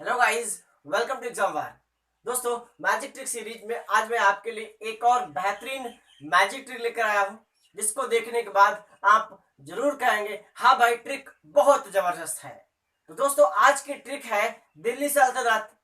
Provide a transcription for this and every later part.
Hello guys, welcome to exam war. दोस्तों, magic trick series में आज मैं आपके लिए एक और बेहतरीन मैजिक ट्रिक लेकर आया हूं, जिसको देखने के बाद आप जरूर कहेंगे हाँ भाई, ट्रिक बहुत जबरदस्त है। तो दोस्तों, आज की ट्रिक है दिल्ली सल्तनत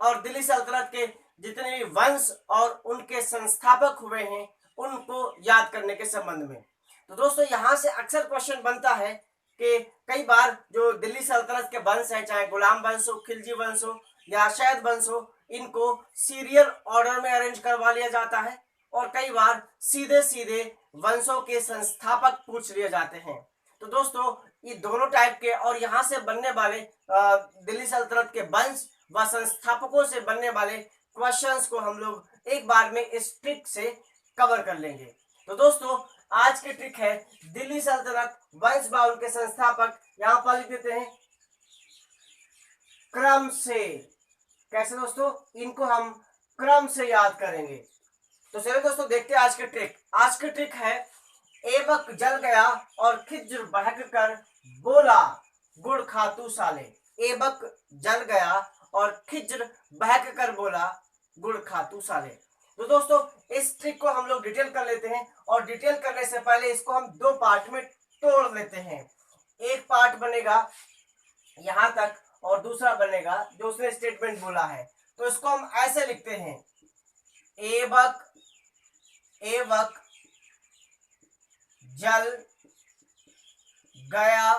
और दिल्ली सल्तनत के जितने भी वंश और उनके संस्थापक हुए हैं उनको याद करने के संबंध में। तो दोस्तों, यहां से अक्सर क्वेश्चन बनता है कि कई बार जो दिल्ली सल्तनत के वंश है, चाहे गुलाम वंश हो, खिलजी वंश हो या शैद वंश हो, इनको सीरियल ऑर्डर में अरेंज करवा लिया जाता है और कई बार सीधे सीधे वंशों के संस्थापक पूछ लिए जाते हैं। तो दोस्तों, ये दोनों टाइप के और यहाँ से बनने वाले दिल्ली सल्तनत के वंश व संस्थापकों से बनने वाले क्वेश्चंस को हम लोग एक बार में इस ट्रिक से कवर कर लेंगे। तो दोस्तों, आज की ट्रिक है दिल्ली सल्तनत वंश व उनके संस्थापक। यहां पर लिख देते हैं क्रम से। कैसे दोस्तों? इनको हम क्रम से याद करेंगे। तो चलिए दोस्तों, देखते हैं आज की ट्रिक। आज की ट्रिक है एबक जल गया और खिज्र बहक कर बोला गुड़ खातू साले। एबक जल गया और खिज्र बहक कर बोला गुड़ खातू साले। तो दोस्तों, इस ट्रिक को हम लोग डिटेल कर लेते हैं और डिटेल करने से पहले इसको हम दो पार्ट में तोड़ लेते हैं। एक पार्ट बनेगा यहां तक और दूसरा बनेगा जो उसने स्टेटमेंट बोला है। तो इसको हम ऐसे लिखते हैं, एबक एबक जल गया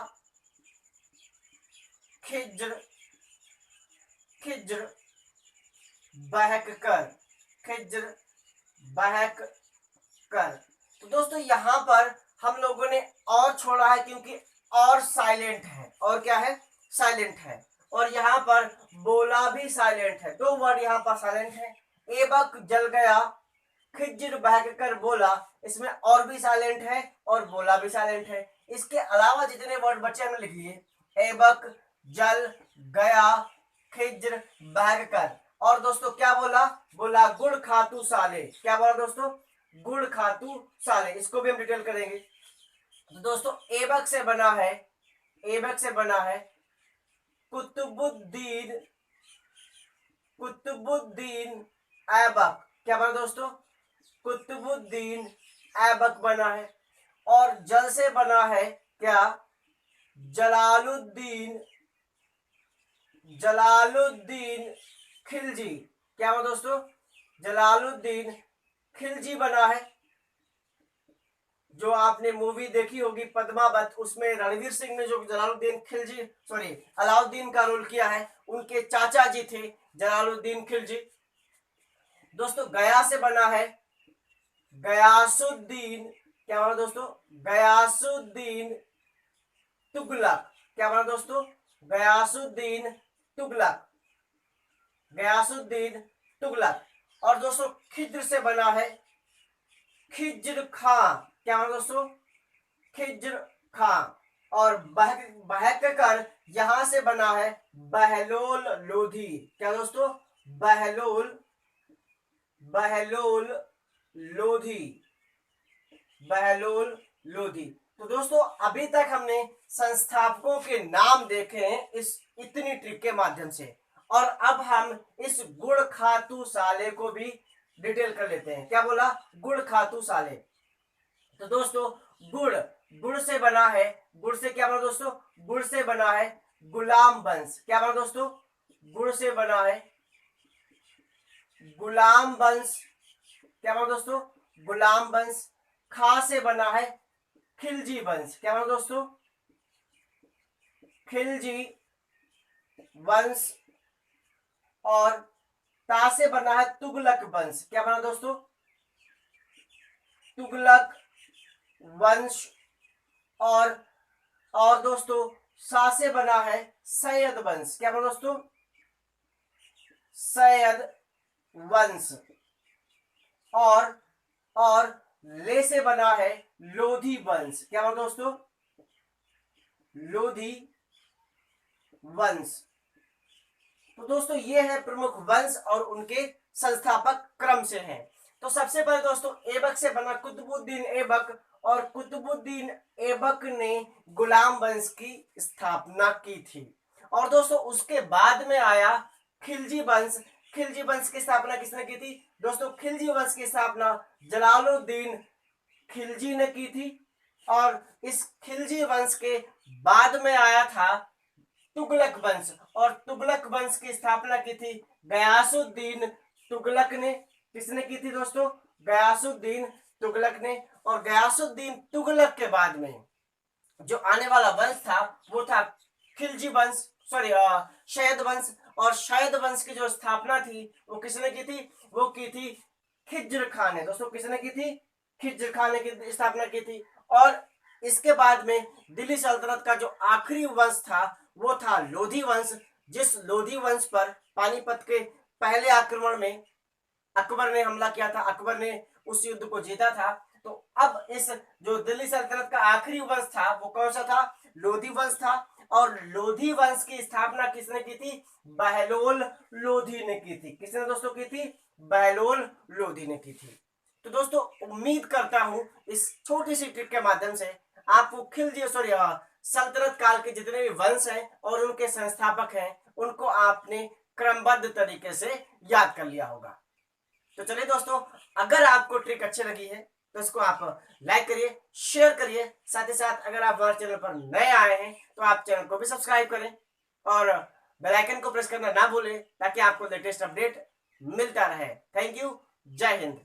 खिज्र खिज्र बहक कर खिज्र बहक कर। तो दोस्तों, यहां पर हम लोगों ने और छोड़ा है क्योंकि और साइलेंट है। और क्या है? साइलेंट है। और यहां पर बोला भी साइलेंट है। दो वर्ड यहां पर साइलेंट है। एबक जल गया खिज्र बहक कर बोला, इसमें और भी साइलेंट है और बोला भी साइलेंट है। इसके अलावा जितने वर्ड बचे हमने लिख लिए। एबक जल गया खिज्र बहक कर। और दोस्तों क्या बोला? बोला गुड़ खातू साले। क्या बोला दोस्तों? गुड़ खातू साले। इसको भी हम डिटेल करेंगे। तो दोस्तों, एबक से बना है कुतुबुद्दीन कुतुबुद्दीन ऐबक। क्या बना दोस्तों? कुतुबुद्दीन ऐबक बना है। और जल से बना है क्या? जलालुद्दीन जलालुद्दीन खिलजी। क्या बना दोस्तों? जलालुद्दीन खिलजी बना है। जो आपने मूवी देखी होगी पद्मावत, उसमें रणवीर सिंह ने जो जलालुद्दीन खिलजी अलाउद्दीन का रोल किया है, उनके चाचा जी थे जलालुद्दीन खिलजी। दोस्तों, गया से बना है गयासुद्दीन। क्या बना दोस्तों? गयासुद्दीन तुगलक। क्या बना दोस्तों? गयासुद्दीन तुगलक गयासुद्दीन तुगलक। और दोस्तों, खिज्र से बना है खिज्र खां। क्या बना दोस्तों? खिज्र खां। और बहक बहक कर यहां से बना है बहलोल लोधी। क्या दोस्तों? बहलोल बहलोल लोधी बहलोल लोधी। तो दोस्तों, अभी तक हमने संस्थापकों के नाम देखे हैं इस इतनी ट्रिक के माध्यम से। और अब हम इस गुड़ खातू साले को भी डिटेल कर लेते हैं। क्या बोला? गुड़ खातू साले। तो दोस्तों, गुड़ गुड़ से बना है गुड़ से क्या बना दोस्तों? गुड़ से बना है गुलाम वंश। क्या बना दोस्तों? गुड़ से बना है गुलाम वंश। क्या बना दोस्तों? गुलाम वंश। खा से बना है खिलजी वंश। क्या बना दोस्तों? खिलजी वंश। और ता से बना है तुगलक वंश। क्या बना दोस्तों? तुगलक वंश। और दोस्तों, सा से बना है सैयद वंश। क्या बना दोस्तों? सैयद वंश। और ले से बना है लोधी वंश। क्या बना दोस्तों? लोधी वंश। तो दोस्तों, ये है प्रमुख वंश और उनके संस्थापक क्रम से हैं। तो सबसे पहले दोस्तों, ऐबक से बना कुतुबुद्दीन ऐबक। और कुतुबुद्दीन ऐबक ने गुलाम वंश की स्थापना की थी। और दोस्तों उसके बाद में आया खिलजी वंश। खिलजी वंश की स्थापना किसने की थी दोस्तों? खिलजी वंश की स्थापना जलालुद्दीन खिलजी ने की थी। और इस खिलजी वंश के बाद में आया था तुगलक वंश, और तुगलक वंश की स्थापना की थी गयासुद्दीन तुगलक ने। किसने की थी दोस्तों? गयासुद्दीन तुगलक ने। और गयासुद्दीन तुगलक के बाद में जो आने वाला वंश था वो था खिलजी वंश, सॉरी शैद वंश। और शैद वंश की जो स्थापना थी वो किसने की थी? वो की थी खिज्र खान ने। दोस्तों किसने की थी? खिज्र खान ने की स्थापना की थी। और इसके बाद में दिल्ली सल्तनत का जो आखिरी वंश था वो था लोधी वंश। जिस लोधी वंश पर पानीपत के पहले आक्रमण में अकबर ने हमला किया था, अकबर ने उस युद्ध को जीता था। तो अब इस जो दिल्ली सल्तनत का आखिरी वंश था वो कौन सा था? लोधी वंश था। और लोधी वंश की स्थापना किसने की थी? बहलोल लोधी ने की थी। किसने दोस्तों की थी? बहलोल लोधी ने की थी। तो दोस्तों उम्मीद करता हूं इस छोटी सी ट्रिक के माध्यम से आपको खिलजी सॉरी सल्तनत काल के जितने भी वंश हैं और उनके संस्थापक हैं उनको आपने क्रमबद्ध तरीके से याद कर लिया होगा। तो चलिए दोस्तों, अगर आपको ट्रिक अच्छी लगी है तो इसको आप लाइक करिए, शेयर करिए। साथ ही साथ अगर आप हमारे चैनल पर नए आए हैं तो आप चैनल को भी सब्सक्राइब करें और बेल आइकन को प्रेस करना ना भूलें ताकि आपको लेटेस्ट अपडेट मिलता रहे। Thank you. जय हिंद।